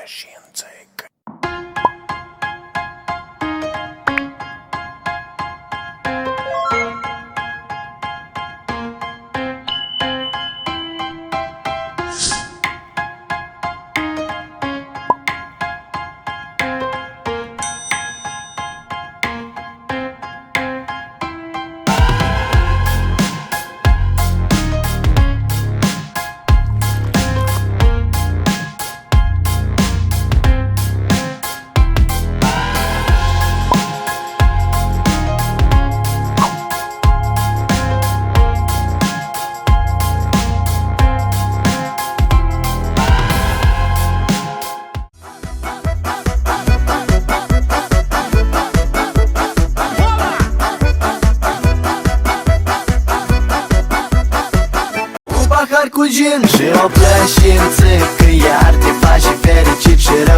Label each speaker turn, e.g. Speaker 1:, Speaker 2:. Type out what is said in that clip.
Speaker 1: Flash język.
Speaker 2: Bahar kujin, și o plășință, că iar te faci fericit și rău